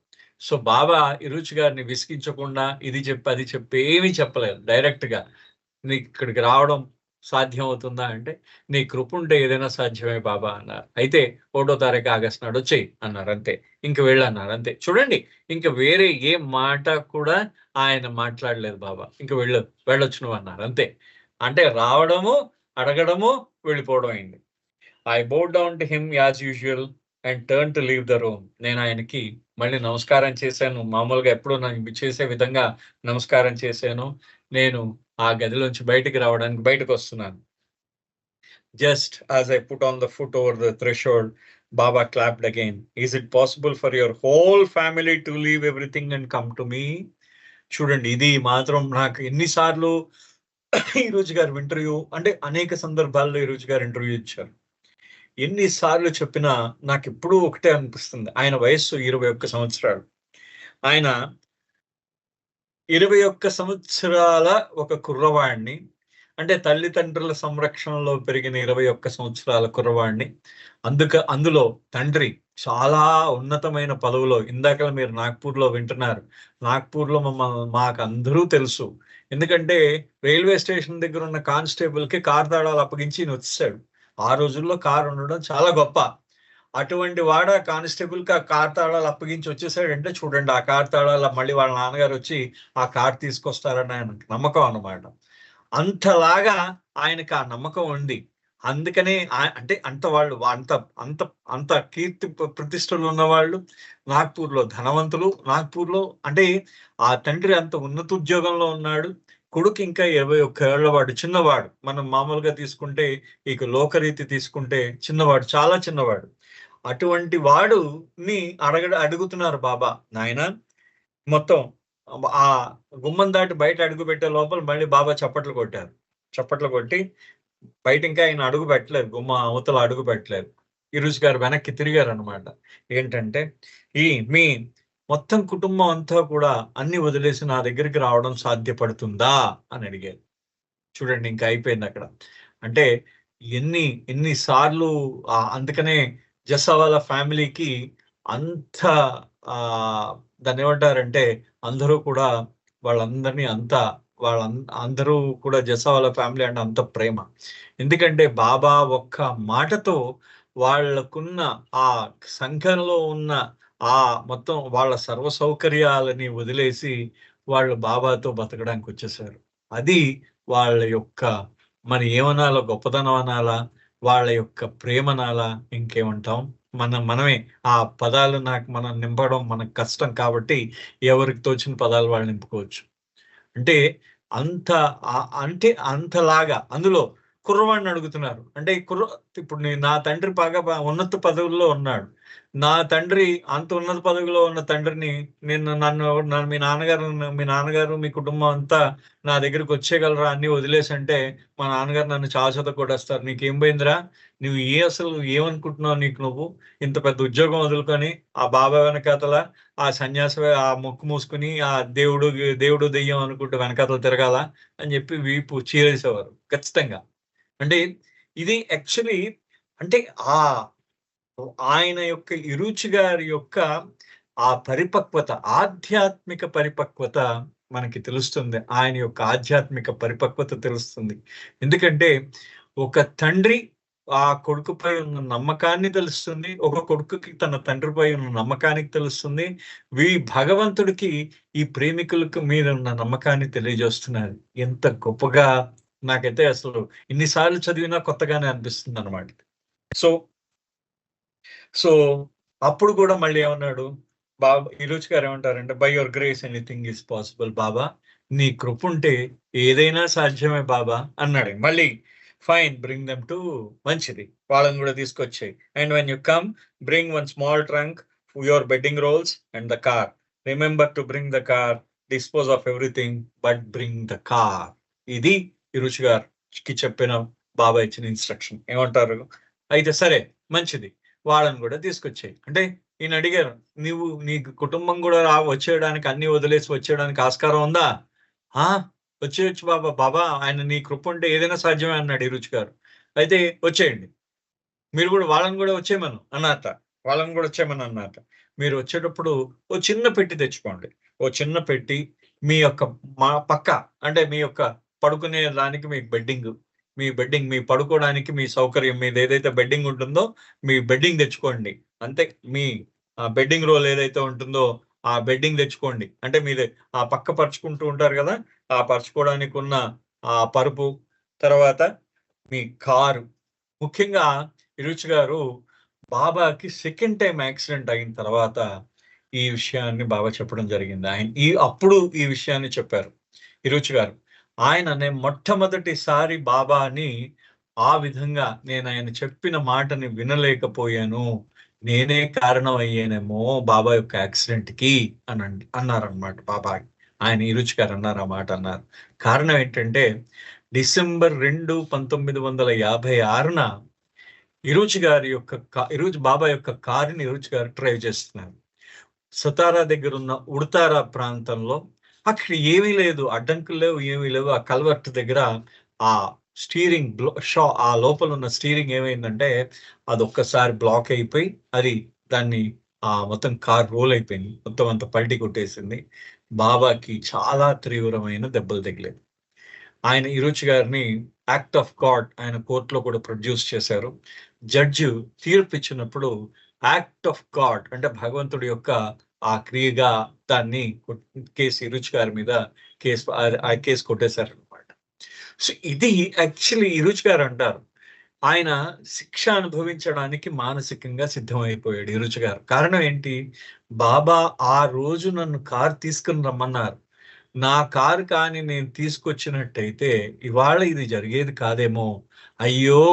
సో బాబా ఇరుచి గారిని విసిగించకుండా ఇది చెప్పి అది చెప్పి ఏమీ చెప్పలేదు. డైరెక్ట్గా నీకు ఇక్కడికి రావడం సాధ్యం అవుతుందా అంటే, నీ కృప ఉంటే ఏదైనా సాధ్యమే బాబా అన్నారు. అయితే 1 తారీఖు ఆగస్టు నాడు వచ్చేయి అన్నారు అంతే. ఇంక వెళ్ళన్నారు అంతే. చూడండి, ఇంక వేరే ఏ మాట కూడా ఆయన మాట్లాడలేదు బాబా. ఇంక వెళ్ళొచ్చు నువ్వు అన్నారు అంతే. అంటే రావడము, అడగడము, వెళ్ళిపోవడం అయింది. I bow down to him as usual and turn to leave the room. నేను ఆయనకి మళ్ళీ నమస్కారం చేశాను. మామూలుగా ఎప్పుడు నేను చేసే విధంగా నమస్కారం చేశాను. నేను ఆ గదిలోంచి బయటకు వస్తున్నాను. Just as I put on the foot over the threshold, Baba clapped again. Is it possible for your whole family to leave everything and come to me? చూడండి, ఇది మాత్రం నాకు ఎన్నిసార్లు ఈరోజు గారు ఇంటర్వ్యూ అంటే అనేక సందర్భాల్లో ఈరోజు గారు ఇంటర్వ్యూ ఇచ్చారు. ఎన్నిసార్లు చెప్పినా నాకు ఎప్పుడూ ఒకటే అనిపిస్తుంది. ఆయన వయస్సు 21 సంవత్సరాలు. ఆయన 21 సంవత్సరాల ఒక కుర్రవాడిని, అంటే తల్లిదండ్రుల సంరక్షణలో పెరిగిన 21 సంవత్సరాల కుర్రవాడిని, అందులో తండ్రి చాలా ఉన్నతమైన పదవిలో, ఇందాక మీరు నాగ్పూర్లో వింటున్నారు. నాగ్పూర్లో మాకు అందరూ తెలుసు. ఎందుకంటే రైల్వే స్టేషన్ దగ్గర ఉన్న కానిస్టేబుల్కి కార్ తాళాలు అప్పగించి ఈయన వచ్చేసాడు. ఆ రోజుల్లో కారు ఉండడం చాలా గొప్ప. అటువంటి వాడు ఆ కానిస్టేబుల్కి ఆ కార్ తాళాలు అప్పగించి వచ్చేసాడంటే చూడండి, ఆ కార్ తాళాలు మళ్ళీ వాళ్ళ నాన్నగారు వచ్చి ఆ కార్ తీసుకొస్తారని ఆయన నమ్మకం అన్నమాట. అంతలాగా ఆయనకు ఆ నమ్మకం ఉంది. అందుకనే అంటే అంత కీర్తి ప్రతిష్టలు ఉన్నవాళ్ళు, నాగ్పూర్లో ధనవంతులు, నాగ్పూర్లో అంటే ఆ తండ్రి అంత ఉన్నత ఉద్యోగంలో ఉన్నాడు. కొడుకు ఇంకా 21 ఏళ్ల వాడు, చిన్నవాడు. మనం మామూలుగా తీసుకుంటే ఇక లోకరీతి తీసుకుంటే చిన్నవాడు, చాలా చిన్నవాడు. అటువంటి వాడుని అడుగుతున్నారు బాబా, నాయన మొత్తం ఆ గుమ్మం దాటి బయట అడుగు పెట్టే లోపల మళ్ళీ బాబా చప్పట్లు కొట్టారు. చప్పట్లు కొట్టి బయట ఇంకా ఆయన అడుగు పెట్టలేదు, గుమ్మ అవతల అడుగు పెట్టలేదు. ఈరోజు గారు వెనక్కి తిరిగారు అనమాట. ఏంటంటే మీ మొత్తం కుటుంబం అంతా కూడా అన్ని వదిలేసి నా దగ్గరికి రావడం సాధ్యపడుతుందా అని అడిగారు. చూడండి, ఇంకా అయిపోయింది అక్కడ. అంటే ఎన్నిసార్లు అందుకనే జస్సా వాళ్ళ ఫ్యామిలీకి అంత దాన్ని ఏమంటారంటే అందరూ కూడా వాళ్ళందరినీ అందరూ కూడా జస్సా వాళ్ళ ఫ్యామిలీ అంటే అంత ప్రేమ. ఎందుకంటే బాబా ఒక్క మాటతో వాళ్ళకున్న ఆ సంఘంలో ఉన్న ఆ మొత్తం వాళ్ళ సర్వ సౌకర్యాలని వదిలేసి వాళ్ళు బాబాతో బతకడానికి వచ్చేసారు. అది వాళ్ళ యొక్క మరి ఏమనాలో, గొప్పతనం అనాలా, వాళ్ళ యొక్క ప్రేమనాలా, ఇంకేమంటాం? మనమే ఆ పదాలు మనం నింపడం మనకు కష్టం కాబట్టి ఎవరికి తోచిన పదాలు వాళ్ళు నింపుకోవచ్చు. అంటే అంతలాగా అందులో కుర్రవాడిని అడుగుతున్నారు. అంటే ఇప్పుడు నా తండ్రి బాగా ఉన్నత పదవుల్లో ఉన్నాడు. నా తండ్రి అంత ఉన్నత పదవిలో ఉన్న తండ్రిని నన్ను మీ నాన్నగారు మీ కుటుంబం అంతా నా దగ్గరికి వచ్చేయగలరా అన్ని వదిలేసి అంటే, మా నాన్నగారు నన్ను శాశ్వత కొట్టేస్తారు. నీకేం పోయిందిరా? నువ్వు అసలు ఏమనుకుంటున్నావు? నువ్వు ఇంత పెద్ద ఉద్యోగం వదులుకొని ఆ బాబా వెనకాతల ఆ ఆ మొక్కు మూసుకుని ఆ దేవుడు దెయ్యం అనుకుంటూ వెనకాతల తిరగాల అని చెప్పి వీపు చీరేసేవారు ఖచ్చితంగా. అంటే ఇది యాక్చువల్లీ అంటే ఆయన యొక్క ఇరుచి గారి యొక్క ఆ పరిపక్వత, ఆధ్యాత్మిక పరిపక్వత మనకి తెలుస్తుంది. ఆయన యొక్క ఆధ్యాత్మిక పరిపక్వత తెలుస్తుంది. ఎందుకంటే ఒక తండ్రి ఆ కొడుకుపై ఉన్న నమ్మకాన్ని తెలుస్తుంది. ఒక కొడుకుకి తన తండ్రిపై ఉన్న నమ్మకానికి తెలుస్తుంది. భగవంతుడికి ఈ ప్రేమికులకు మీద ఉన్న నమ్మకాన్ని తెలియజేస్తున్నారు. ఎంత గొప్పగా నాకైతే అసలు ఇన్నిసార్లు చదివినా కొత్తగానే అనిపిస్తుంది అనమాట. సో అప్పుడు కూడా మళ్ళీ ఏమన్నాడు బాబా, ఈరోజు గారు ఏమంటారంటే, by your grace anything is possible Baba, నీ కృప ఉంటే ఏదైనా సాధ్యమే బాబా అన్నాడు. మళ్ళీ ఫైన్, బ్రింగ్ దెమ్ టు, మంచిది, వాళ్ళని కూడా తీసుకొచ్చాయి. And when you come, bring one small trunk, your bedding rolls and the car. Remember to bring the car, dispose of everything but bring the car. ఇది ఈరోజు గారికి చెప్పిన బాబా ఇచ్చిన ఇన్స్ట్రక్షన్. ఏమంటారు? అయితే సరే, మంచిది, వాళ్ళని కూడా తీసుకొచ్చాయి. అంటే ఈయన అడిగారు, నీ కుటుంబం కూడా వచ్చేయడానికి, అన్ని వదిలేసి వచ్చేయడానికి ఆస్కారం ఉందా? వచ్చేయచ్చు బాబా, ఆయన నీ కృప ఉంటే ఏదైనా సాధ్యమే అన్నాడు ఈ రుచి గారు. అయితే వచ్చేయండి, మీరు కూడా వాళ్ళని కూడా వచ్చేయమను అన్నట. వాళ్ళని కూడా వచ్చేయమని అన్నమాట. మీరు వచ్చేటప్పుడు ఓ చిన్న పెట్టి తెచ్చుకోండి. ఓ చిన్న పెట్టి మీ యొక్క పక్క అంటే మీ యొక్క పడుకునే దానికి మీ బెడ్డింగ్ మీ పడుకోవడానికి మీ సౌకర్యం మీది ఏదైతే బెడ్డింగ్ ఉంటుందో మీ బెడ్డింగ్ తెచ్చుకోండి. అంతే. మీ బెడ్డింగ్ రోల్ ఏదైతే ఉంటుందో ఆ బెడ్డింగ్ తెచ్చుకోండి. అంటే మీది ఆ పక్క పరుచుకుంటూ ఉంటారు కదా! ఆ పరుచుకోవడానికి ఉన్న ఆ పరుపు, తర్వాత మీ కారు. ముఖ్యంగా రుచి గారు బాబాకి సెకండ్ టైమ్ యాక్సిడెంట్ అయిన తర్వాత ఈ విషయాన్ని బాబా చెప్పడం జరిగింది. ఆయన అప్పుడు ఈ విషయాన్ని చెప్పారు హిరుచి గారు. ఆయననే మొట్టమొదటిసారి బాబాని ఆ విధంగా నేను ఆయన చెప్పిన మాటని వినలేకపోయాను. నేనే కారణం అయ్యానేమో బాబా యొక్క యాక్సిడెంట్‌కి అన్నారనమాట బాబా. ఆయన హిరుచి గారు అన్నారు. ఆ మాట అన్నారు. కారణం ఏంటంటే డిసెంబర్ 2, 1956న ఇరుచి గారి యొక్క ఇరుచి బాబా యొక్క కారుని ఇరుచి గారు డ్రైవ్ చేస్తున్నారు. సతారా దగ్గర ఉన్న ఉడతారా ప్రాంతంలో అక్కడ ఏమీ లేదు, అడ్డంకులు లేవు, ఏమీ లేవు. ఆ కల్వర్ట్ దగ్గర ఆ స్టీరింగ్ ఆ లోపల ఉన్న స్టీరింగ్ ఏమైందంటే అది ఒక్కసారి బ్లాక్ అయిపోయి అది దాన్ని మొత్తం కార్ రోల్ అయిపోయింది. మొత్తం అంత పల్టీ కొట్టేసింది. బాబాకి చాలా తీవ్రమైన దెబ్బలు తగిలేదు. ఆయన ఇరుచి గారిని యాక్ట్ ఆఫ్ గాడ్ ఆయన కోర్టులో కూడా ప్రొడ్యూస్ చేశారు. జడ్జి తీర్పు ఇచ్చినప్పుడు యాక్ట్ ఆఫ్ గాడ్ అంటే భగవంతుడి యొక్క ఆ క్రియగా దాన్ని కేసు ఇరుచి గారి మీద ఆ కేసు కొట్టేశారు అనమాట. సో ఇది యాక్చువల్లీ ఇరుచి గారు అంటారు ఆయన శిక్ష అనుభవించడానికి మానసికంగా సిద్ధమైపోయాడు ఇరుచి గారు. కారణం ఏంటి? బాబా ఆ రోజు నన్ను కారు తీసుకుని రమ్మన్నారు. నా కారు కానీ నేను తీసుకొచ్చినట్టయితే ఇవాళ ఇది జరిగేది కాదేమో. అయ్యో!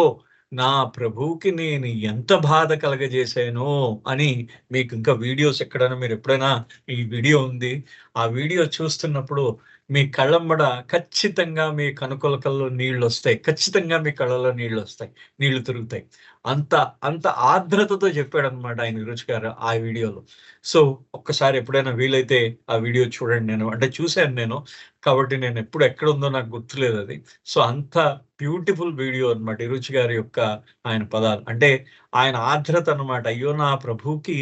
నా ప్రభువుకి నేను ఎంత బాధ కలగజేశానో అని మీకు ఇంకా వీడియోస్ ఎక్కడైనా మీరు ఎప్పుడైనా ఈ వీడియో ఉంది. ఆ వీడియో చూస్తున్నప్పుడు మీ కళ్ళమ్మడ ఖచ్చితంగా మీ కనుకొలకల్లో నీళ్ళొస్తాయి. ఖచ్చితంగా మీ కళ్ళలో నీళ్ళొస్తాయి. నీళ్లు తిరుగుతాయి. అంత ఆర్ద్రతతో చెప్పాడనమాట ఆయన విరోచ్ గారు ఆ వీడియోలో. సో ఒక్కసారి ఎప్పుడైనా వీలైతే ఆ వీడియో చూడండి. అంటే చూశాను నేను. కాబట్టి నేను ఎప్పుడు ఎక్కడుందో నాకు గుర్తులేదు అది. సో అంత బ్యూటిఫుల్ వీడియో అనమాట ఇరుచి గారి యొక్క ఆయన పదాలు. అంటే ఆయన ఆర్ద్రత అనమాట. అయ్యో! నా ప్రభువుకి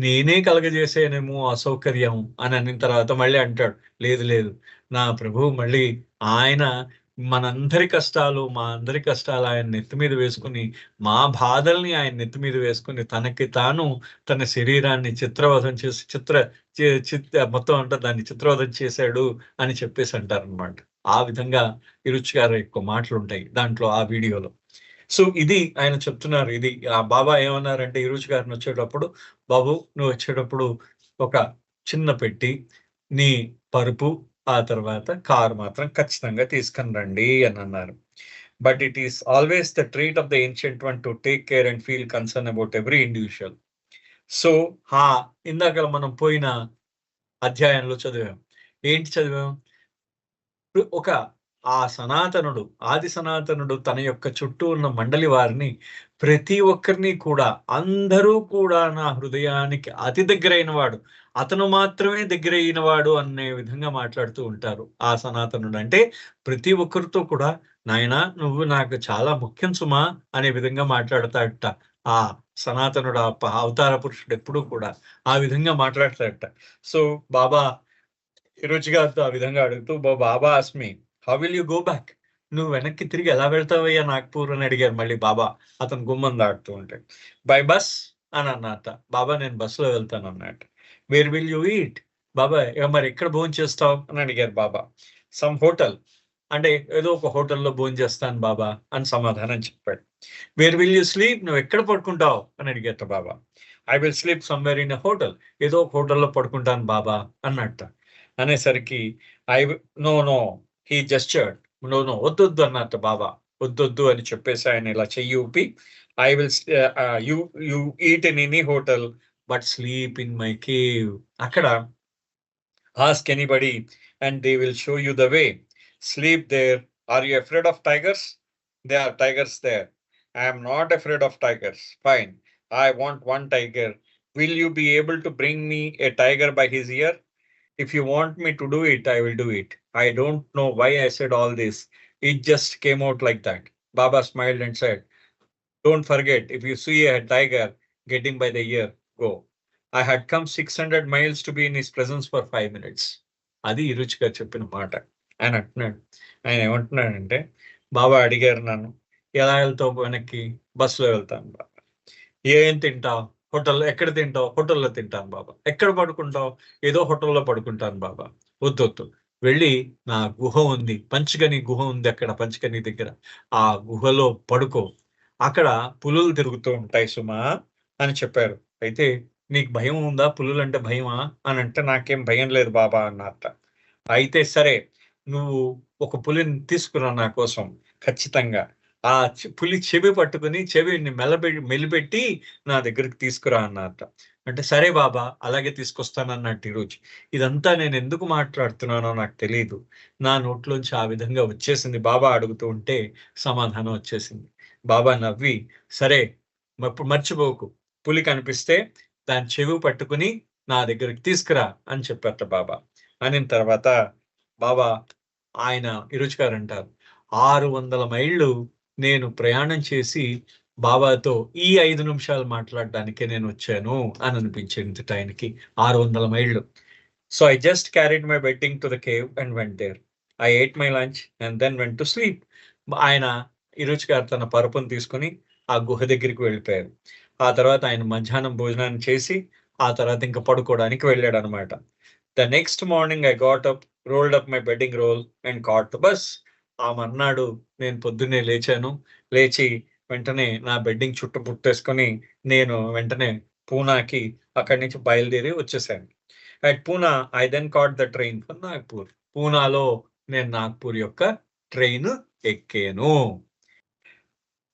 నేనే కలగజేసానేమో అసౌకర్యం అని అనిన తర్వాత మళ్ళీ అంటాడు. లేదు. నా ప్రభువు మళ్ళీ ఆయన మనందరి కష్టాలు, మా అందరి కష్టాలు ఆయన నెత్తి మీద వేసుకొని, మా బాధల్ని ఆయన నెత్తి మీద వేసుకొని, తనకి తాను తన శరీరాన్ని చిత్రవధం చేసి మొత్తం అంతా దాన్ని చిత్రవధం చేశాడు అని చెప్పేసి అంటారనమాట. ఆ విధంగా ఇరుచి గారి యొక్క మాటలుంటాయి దాంట్లో ఆ వీడియోలో. సో ఇది ఆయన చెప్తున్నారు. ఇది ఆ బాబా ఏమన్నారంటే ఇరుచి గారిని వచ్చేటప్పుడు, బాబు నువ్వు వచ్చేటప్పుడు ఒక చిన్న పెట్టి, నీ పరుపు, ఆ తర్వాత కారు మాత్రం ఖచ్చితంగా తీసుకొని రండి అని అన్నారు. But it is always the treat of the ancient one to take care and feel concern about every individual. So ఇందాక మనం పోయిన అధ్యాయంలో చదివాం. ఏంటి చదివాం? ఒక ఆది సనాతనుడు తన యొక్క చుట్టూ ఉన్న మండలి వారిని ప్రతి ఒక్కరిని కూడా అందరూ కూడా నా హృదయానికి అతి దగ్గరైన వాడు, అతను మాత్రమే దగ్గరైన వాడు అనే విధంగా మాట్లాడుతూ ఉంటారు ఆ సనాతనుడు. అంటే ప్రతి ఒక్కరితో కూడా నాయనా నువ్వు నాకు చాలా ముఖ్యం సుమా అనే విధంగా మాట్లాడతాడట ఆ సనాతనుడు. అవతార పురుషుడు ఎప్పుడూ కూడా ఆ విధంగా మాట్లాడతాడట. సో బాబా ఈరోజు గారితో ఆ విధంగా అడుగుతూ Baba asked me how will you go back? నువ్వు వెనక్కి తిరిగి ఎలా వెళ్తావయ్యా నాగ్పూర్ అని అడిగారు మళ్ళీ బాబా అతను గుమ్మం దాటుతూ ఉంటే. బై బస్ అని అన్నట. బాబా నేను బస్సులో వెళ్తాను అన్నట్టు. Where will you eat? Baba మరి ఎక్కడ భోజనం చేస్తావు అని అడిగారు బాబా. సమ్ హోటల్ అంటే ఏదో ఒక హోటల్లో భోజనం చేస్తాను బాబా అని సమాధానం చెప్పాడు. Where will you sleep? నువ్వు ఎక్కడ పడుకుంటావు అని అడిగేట Baba. I will sleep somewhere in a hotel. ఏదో ఒక హోటల్లో పడుకుంటాను బాబా అన్నట్ట. అనేసరికి నో హీ జస్చర్డ్. నో వద్దొద్దు అన్నట్టు బాబా. వద్దొద్దు అని చెప్పేసి ఆయన ఇలా చెయ్యి ఊపి I will you eat in any hotel but sleep in my cave. అక్కడ ask anybody and they will show you the way. Sleep there. Are you afraid of tigers? They are tigers there. I am not afraid of tigers. Fine. I want one tiger. Will you be able to bring me a tiger by his ear? If you want me to do it, I will do it. I don't know why I said all this. It just came out like that. Baba smiled and said, don't forget, if you see a tiger, getting by the year. Go. I had come 600 miles to be in his presence for 5 minutes. అది ఇరుచి గారు చెప్పిన మాట. ఆయన అంటున్నాడు, ఆయన ఏమంటున్నాడంటే, బాబా అడిగారు నన్ను, ఎలా వెళ్తావు వెనక్కి? బస్సులో వెళ్తాను బాబా. ఏం తింటావు? హోటల్లో. ఎక్కడ తింటావు? హోటల్లో తింటాను బాబా. ఎక్కడ పడుకుంటావు? ఏదో హోటల్లో పడుకుంటాను బాబా. వద్దు, వెళ్ళి నా గుహ ఉంది, పంచగని గుహ ఉంది అక్కడ, పంచగని దగ్గర, ఆ గుహలో పడుకో, అక్కడ పులులు తిరుగుతూ ఉంటాయి సుమా అని చెప్పారు. అయితే నీకు భయం ఉందా? పులులు అంటే భయమా అని అంటే, నాకేం భయం లేదు బాబా అన్నట్ట. అయితే సరే, నువ్వు ఒక పులిని తీసుకురా నా కోసం ఖచ్చితంగా. ఆ పులి చెవి పట్టుకుని చెవిని మెలిపెట్టి నా దగ్గరికి తీసుకురా అన్నట్ట. అంటే సరే బాబా, అలాగే తీసుకొస్తానన్నట్టు ఈరోజు. ఇదంతా నేను ఎందుకు మాట్లాడుతున్నానో నాకు తెలియదు. నా నోట్లోంచి ఆ విధంగా వచ్చేసింది. బాబా అడుగుతూ ఉంటే సమాధానం వచ్చేసింది. బాబా నవ్వి, సరే మర్చిపోకు, పులి కనిపిస్తే దాని చెవి పట్టుకుని నా దగ్గరికి తీసుకురా అని చెప్పారట బాబా. అనిన తర్వాత బాబా, ఆయన ఇరుచి గారు అంటారు, 600 మైళ్ళు నేను ప్రయాణం చేసి బాబాతో ఈ 5 నిమిషాలు మాట్లాడడానికే నేను వచ్చాను అని అనిపించింది ఆయనకి. 600 మైళ్ళు. So I just carried my bedding to the cave and went there. I ate my lunch and then went to sleep. ఆయన ఇరుచి గారు తన పరుపును తీసుకుని ఆ గుహ దగ్గరికి వెళ్ళిపోయారు. ఆ తర్వాత ఆయన మధ్యాహ్నం భోజనాన్ని చేసి ఆ తర్వాత ఇంకా పడుకోవడానికి వెళ్ళాడు అనమాట. The next morning I got up, rolled up my bedding roll and caught the bus. ఆ మర్నాడు నేను పొద్దున్నే లేచాను. లేచి వెంటనే నా బెడ్డింగ్ చుట్టూ పుట్టేసుకొని నేను వెంటనే పూనాకి అక్కడి నుంచి బయలుదేరి వచ్చేసాను. At Poona I then caught the train for Nagpur. పూనాలో నేను నాగ్పూర్ యొక్క ట్రైన్ ఎక్కాను.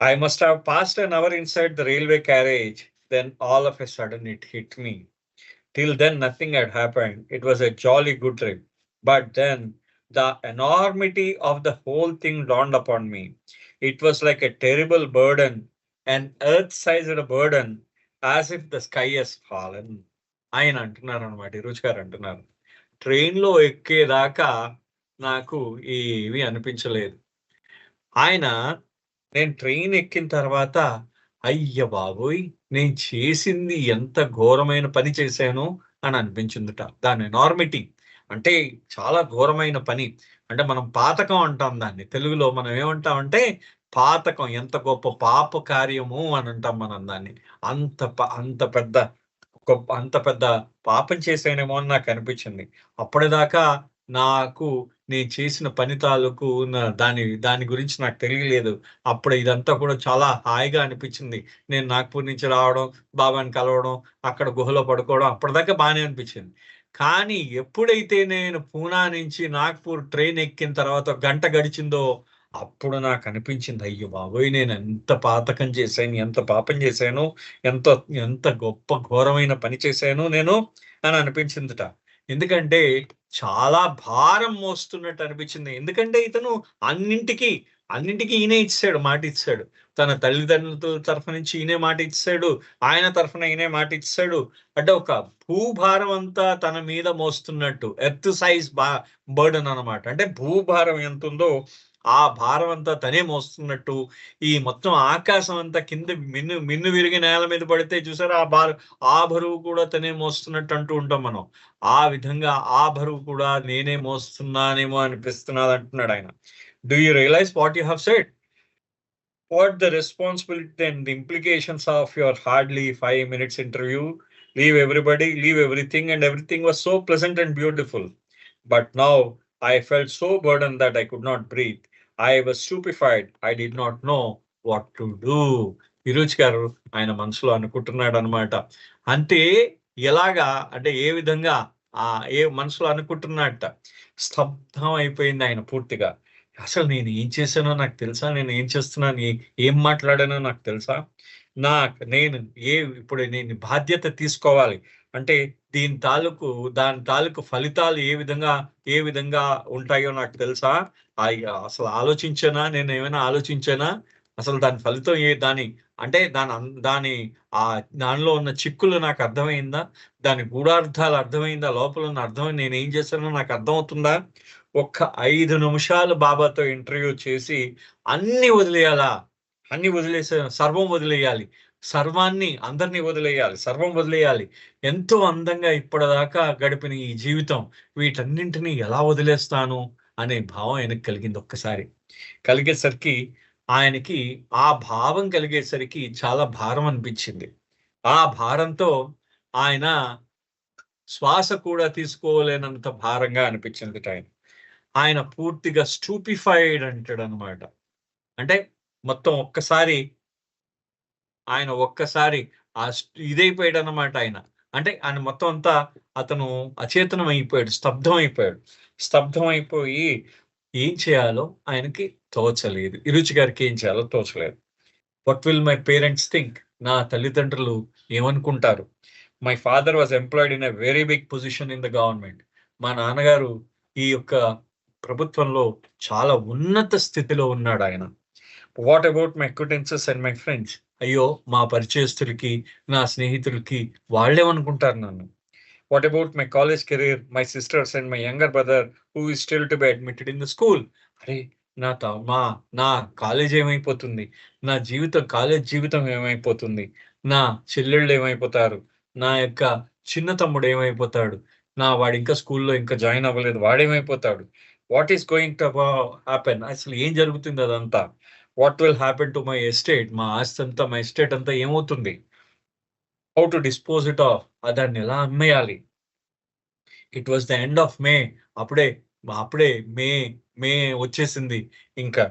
I must have passed an hour inside the railway carriage. Then all of a sudden it hit me. Till then nothing had happened. It was a jolly good trip. But then the enormity of the whole thing dawned upon me. It was like a terrible burden, an earth-sized burden, as if the sky has fallen. ఆయన అంటున్నారు అనమాట, ఇరుచి గారు అంటున్నారు, ట్రైన్లో ఎక్కేదాకా నాకు ఏవి అనిపించలేదు. ఆయన, నేను ట్రైన్ ఎక్కిన తర్వాత అయ్య బాబోయ్, నేను చేసింది ఎంత ఘోరమైన పని చేశాను అని అనిపించిందిట. దాని ఎనార్మిటీ అంటే చాలా ఘోరమైన పని. అంటే మనం పాతకం అంటాం దాన్ని. తెలుగులో మనం ఏమంటామంటే పాతకం, ఎంత గొప్ప పాప కార్యము అని అంటాం మనం దాన్ని. అంత పెద్ద పాపం చేశానేమో అని నాకు అనిపించింది. అప్పటిదాకా నాకు నేను చేసిన పని తాలూకు దాని గురించి నాకు తెలియలేదు. అప్పుడు ఇదంతా కూడా చాలా హాయిగా అనిపించింది. నేను నాగ్పూర్ నుంచి రావడం, బాబాని కలవడం, అక్కడ గుహలో పడుకోవడం అప్పటిదాకా బాగానే అనిపించింది. కానీ ఎప్పుడైతే నేను పూనా నుంచి నాగ్పూర్ ట్రైన్ ఎక్కిన తర్వాత గంట గడిచిందో అప్పుడు నాకు అనిపించింది, అయ్యో బాబోయ్, నేను ఎంత పాతకం చేశాను, ఎంత పాపం చేశాను, ఎంత ఎంత గొప్ప ఘోరమైన పని చేశాను నేను అని అనిపించిందిట. ఎందుకంటే చాలా భారం మోస్తున్నట్టు అనిపించింది. ఎందుకంటే ఇతను అన్నింటికి ఈయనే ఇచ్చాడు, మాట ఇచ్చాడు. తన తల్లిదండ్రుల తరఫు నుంచి ఈయనే మాట ఇచ్చాడు, ఆయన తరఫున ఈయనే మాట ఇచ్చాడు. అంటే ఒక భూభారం అంతా తన మీద మోస్తున్నట్టు, ఎర్త్ సైజ్ బర్డన్ అనమాట. అంటే భూభారం ఎంత ఉందో ఆ భారం అంతా తనే మోస్తున్నట్టు, ఈ మొత్తం ఆకాశం అంతా కింద మిన్ను విరిగి నేల మీద పడితే చూసారా ఆ బరువు కూడా తనే మోస్తున్నట్టు అంటూ ఉంటాం మనం. ఆ విధంగా ఆ బరువు కూడా నేనే మోస్తున్నానేమో అనిపిస్తున్నది అంటున్నాడు ఆయన. Do you realize what you have said? What the responsibility and the implications of your hardly 5 minutes interview? Leave everybody, leave everything, and everything was so pleasant and beautiful. But now I felt so burdened that I could not breathe. I was stupefied. I did not know what to do. ఇరుచి గారు ఆయన మనసులో అనుకుంటున్నాడు అనమాట. అంటే ఎలాగా అంటే ఏ విధంగా ఏ మనసులో అనుకుంటున్నట్ట, స్తబ్దం అయిపోయింది ఆయన పూర్తిగా. అసలు నేను ఏం చేశానో నాకు తెలుసా? నేను ఏం చేస్తున్నాను, ఏం మాట్లాడానో నాకు తెలుసా? ఇప్పుడు నేను బాధ్యత తీసుకోవాలి అంటే దాని తాలూకు ఫలితాలు ఏ విధంగా ఉంటాయో నాకు తెలుసా? అసలు ఆలోచించానా? నేను ఏమైనా ఆలోచించానా? అసలు దాని ఫలితం అంటే దానిలో ఉన్న చిక్కులు నాకు అర్థమైందా? దాని గూఢార్థాలు అర్థమైందా? లోపల ఉన్న అర్థం నేను ఏం చేశానో నాకు అర్థమవుతుందా? ఒక్క 5 నిమిషాలు బాబాతో ఇంటర్వ్యూ చేసి అన్ని వదిలేయాలా? అన్ని వదిలేసే, సర్వం వదిలేయాలి. సర్వాన్ని అందరినీ వదిలేయాలి, సర్వం వదిలేయాలి. ఎంతో అందంగా ఇప్పటిదాకా గడిపిన ఈ జీవితం వీటన్నింటినీ ఎలా వదిలేస్తాను అనే భావం ఆయనకు కలిగింది ఒక్కసారి. కలిగేసరికి ఆయనకి ఆ భావం కలిగేసరికి చాలా భారం అనిపించింది. ఆ భారంతో ఆయన శ్వాస కూడా తీసుకోలేనంత భారంగా అనిపించింది ఆయన. ఆయన పూర్తిగా స్టూపిఫైడ్ అంటాడనమాట. అంటే మొత్తం ఒక్కసారి ఆయన ఒక్కసారి ఇదైపోయాడనమాట ఆయన. అంటే ఆయన మొత్తం అంతా అతను అచేతనం అయిపోయాడు. స్తబ్దం అయిపోయాడు. స్తబ్దం అయిపోయి ఏం చేయాలో ఆయనకి తోచలేదు. ఇరుచి గారికి ఏం చేయాలో తోచలేదు. What will my parents think? నా తల్లిదండ్రులు ఏమనుకుంటారు? My father was employed in a very big position in the government. మా నాన్నగారు ఈ యొక్క ప్రభుత్వంలో చాలా ఉన్నత స్థితిలో ఉన్నాడు ఆయన. What about my acquaintances and my friends? అయ్యో! మా పరిచయస్తులకి, నా స్నేహితులకి వాళ్ళేమనుకుంటారు నన్ను? What about my college career, my sisters and my younger brother who is still to be admitted in the school? అరే! నా కాలేజ్ ఏమైపోతుంది? నా కాలేజ్ జీవితం ఏమైపోతుంది? నా చెల్లెళ్ళు ఏమైపోతారు? నా యొక్క చిన్న తమ్ముడు ఏమైపోతాడు? వాడు ఇంకా స్కూల్‌లో ఇంకా జాయిన్ అవ్వలేదు. వాడేమైపోతాడు? What is going to happen? అసలు ఏం జరుగుతుంది అదంతా? What will happen to my estate? మా ఆస్తంతా, మా ఎస్టేట్ అంతా ఏమవుతుంది? How to dispose it off? దాన్ని ఎలా అమ్మేయాలి? It was the end of May. అప్పుడే అప్పుడే మే మే వచ్చేసింది. ఇంకా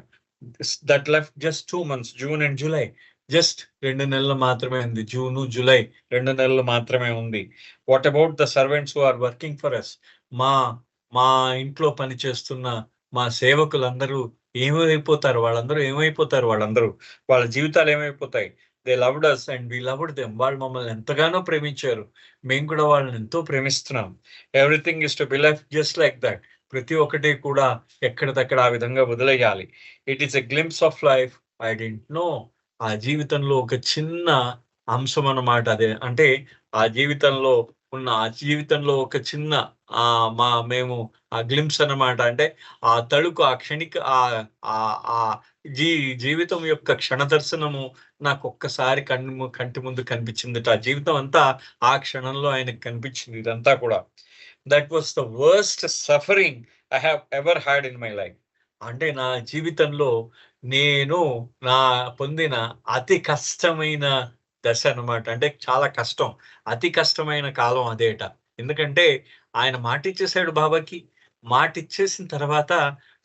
that left just 2 months, June and July. Just 2 నెలలు మాత్రమే ఉంది. జూను, జూలై 2 నెలలు మాత్రమే ఉంది. What about the servants who are working for us? మా మా ఇంట్లో పనిచేస్తున్న మా సేవకులందరూ ఏమైపోతారు? వాళ్ళందరూ? వాళ్ళ జీవితాలు ఏమైపోతాయి? They loved us and we loved them. వాళ్ళు మమ్మల్ని ఎంతగానో ప్రేమించారు. మేము కూడా వాళ్ళని ఎంతో ప్రేమిస్తున్నాం. Everything is to be left just like that. ప్రతి ఒక్కటి కూడా ఎక్కడిదక్కడ ఆ విధంగా వదిలేయాలి. It is a glimpse of life. I didn't know. ఆ జీవితంలో ఒక చిన్న అంశం అన్నమాట అదే. అంటే ఆ జీవితంలో ఒక చిన్న మేము ఆ గ్లింప్స్ అన్నమాట. అంటే ఆ తళుకు, ఆ క్షణిక ఆ జీవితం యొక్క క్షణదర్శనము నాకొక్కసారి కంటి ముందు కనిపించిందట. ఆ జీవితం అంతా ఆ క్షణంలో ఆయనకు కనిపించింది ఇదంతా కూడా. That was the worst suffering I have ever had in my life. అంటే నా జీవితంలో నేను నా పొందిన అతి కష్టమైన దశ అన్నమాట. అంటే చాలా కష్టం. అతి కష్టమైన కాలం అదేట. ఎందుకంటే ఆయన మాటిచ్చేసాడు బాబాకి. మాటిచ్చేసిన తర్వాత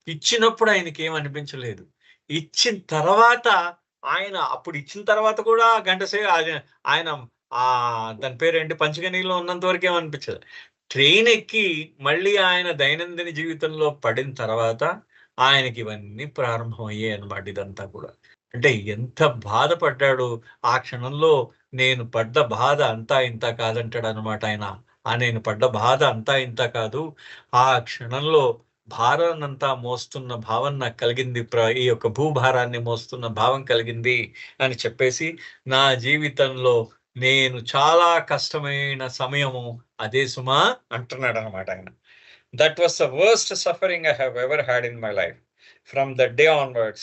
ఇచ్చినప్పుడు ఆయనకేం అనిపించలేదు. ఇచ్చిన తర్వాత అప్పుడు ఇచ్చిన తర్వాత కూడా గంట ఆయన దాని పేరేంటి పంచగనీలో ఉన్నంత వరకు ఏమనిపించదు. ట్రైన్ ఎక్కి మళ్ళీ ఆయన దైనందిన జీవితంలో పడిన తర్వాత ఆయనకి ఇవన్నీ ప్రారంభమయ్యాయి అన్నమాట ఇదంతా కూడా. అంటే ఎంత బాధపడ్డాడు ఆ క్షణంలో. నేను పడ్డ బాధ అంతా ఇంతా కాదంటాడన్నమాట ఆయన. నేను పడ్డ బాధ అంతా ఇంతా కాదు. ఆ క్షణంలో భారాన్నంతా మోస్తున్న భావం నాకు కలిగింది. ఈ యొక్క భూభారాన్ని మోస్తున్న భావం కలిగింది అని చెప్పేసి, నా జీవితంలో నేను చాలా కష్టమైన సమయము అదే సుమా అంటున్నాడన్నమాట ఆయన. That was the worst suffering I have ever had in my life. From that day onwards,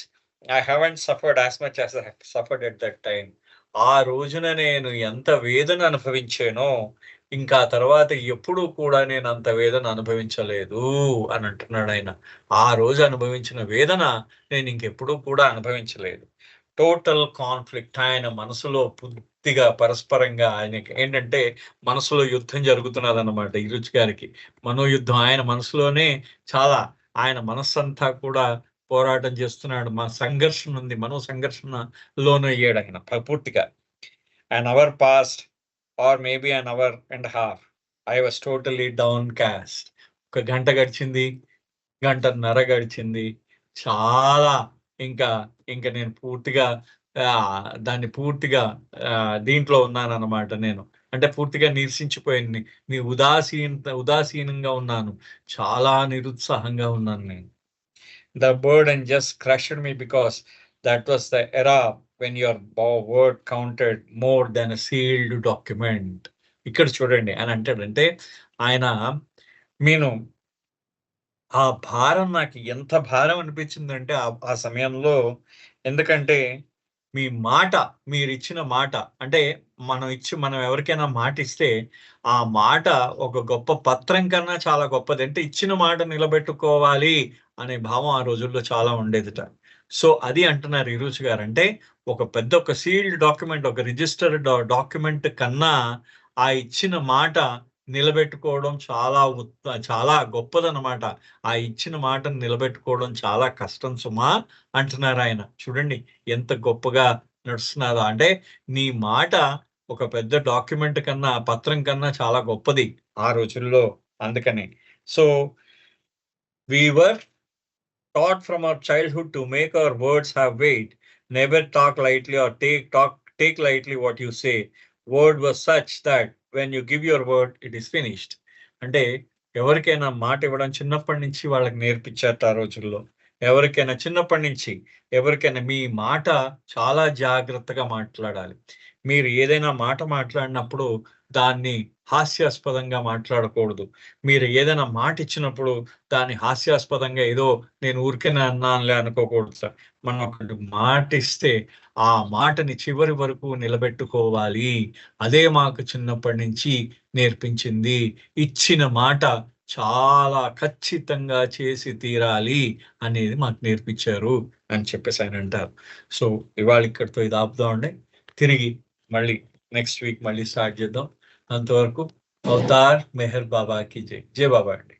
I haven't suffered as much as I have suffered at that time. ఆ రోజున నేను ఎంత వేదన అనుభవించానో, ఇంకా తర్వాత ఎప్పుడూ కూడా నేను అంత వేదన అనుభవించలేదు అని అంటున్నాడు ఆయన. ఆ రోజు అనుభవించిన వేదన నేను ఇంకెప్పుడూ కూడా అనుభవించలేదు. టోటల్ కాన్ఫ్లిక్ట్ ఆయన మనసులో పూర్తిగా పరస్పరంగా ఆయనకి ఏంటంటే మనసులో యుద్ధం జరుగుతున్నదన్నమాట ఇరుచి గారికి. మనోయుద్ధం ఆయన మనసులోనే చాలా ఆయన మనస్సంతా కూడా పోరాటం చేస్తున్నాడు. సంఘర్షణ ఉంది. మనో సంఘర్షణ లోనయ్యాడు ఆయన పూర్తిగా. An hour passed, or maybe an hour and a half. I was totally downcast. ఒక గంట గడిచింది. గంటన్నర గడిచింది. చాలా ఇంకా నేను పూర్తిగా దాన్ని పూర్తిగా దీంట్లో ఉన్నానన్నమాట నేను. అంటే పూర్తిగా నీరసించిపోయాను. ఉదాసీనంగా ఉన్నాను. చాలా నిరుత్సాహంగా ఉన్నాను నేను. The burden just crushed me because that was the era when your word counted more than a sealed document. ఇక్కడ చూడండి అని అంటాడంటే ఆయన నేను ఆ భారం నాకు ఎంత భారం అనిపించిందంటే ఆ సమయంలో. ఎందుకంటే మీ మాట, మీరిచ్చిన మాట అంటే మనం ఎవరికైనా మాట ఇస్తే, ఆ మాట ఒక గొప్ప పత్రం కన్నా చాలా గొప్పది. అంటే ఇచ్చిన మాట నిలబెట్టుకోవాలి అనే భావం ఆ రోజుల్లో చాలా ఉండేదిట. సో, అది అంటున్నారు ఇరుచి గారు. అంటే ఒక సీల్డ్ డాక్యుమెంట్, ఒక రిజిస్టర్డ్ డాక్యుమెంట్ కన్నా ఆ ఇచ్చిన మాట నిలబెట్టుకోవడం చాలా గొప్పదనమాట. ఆ ఇచ్చిన మాటను నిలబెట్టుకోవడం చాలా కష్టం సుమా అంటున్నారాయన. చూడండి ఎంత గొప్పగా నడుస్తున్నారో. అంటే నీ మాట ఒక పెద్ద డాక్యుమెంట్ కన్నా, పత్రం కన్నా చాలా గొప్పది ఆ రోజుల్లో. అందుకని. So, we were taught from our childhood to make our words have weight. Never talk lightly or take lightly what you say. Word was such that when you give your word, it is finished. అంటే ఎవరికైనా మాట ఇవ్వడం చిన్నప్పటి నుంచి వాళ్ళకి నేర్పించారట ఆ రోజుల్లో. ఎవరికైనా చిన్నప్పటి నుంచి ఎవరికైనా మీ మాట చాలా జాగ్రత్తగా మాట్లాడాలి. మీరు ఏదైనా మాట మాట్లాడినప్పుడు దాన్ని హాస్యాస్పదంగా మాట్లాడకూడదు. మీరు ఏదైనా మాట ఇచ్చినప్పుడు దాన్ని హాస్యాస్పదంగా ఏదో నేను ఊరికేనే అన్నానులే అనుకోకూడదు సార్. మనం ఒకటి మాట ఇస్తే ఆ మాటని చివరి వరకు నిలబెట్టుకోవాలి. అదే మాకు చిన్నప్పటి నుంచి నేర్పించింది. ఇచ్చిన మాట చాలా ఖచ్చితంగా చేసి తీరాలి అనేది మాకు నేర్పించారు అని చెప్పేసి ఆయన అంటారు. సో, ఇవాళ ఇక్కడితో ఇది ఆపుదామండి. తిరిగి మళ్ళీ నెక్స్ట్ వీక్ మళ్ళీ స్టార్ట్ చేద్దాం. అంతవరకు అవతార్ మెహర్ బాబా కి జై. జై బాబా అండి.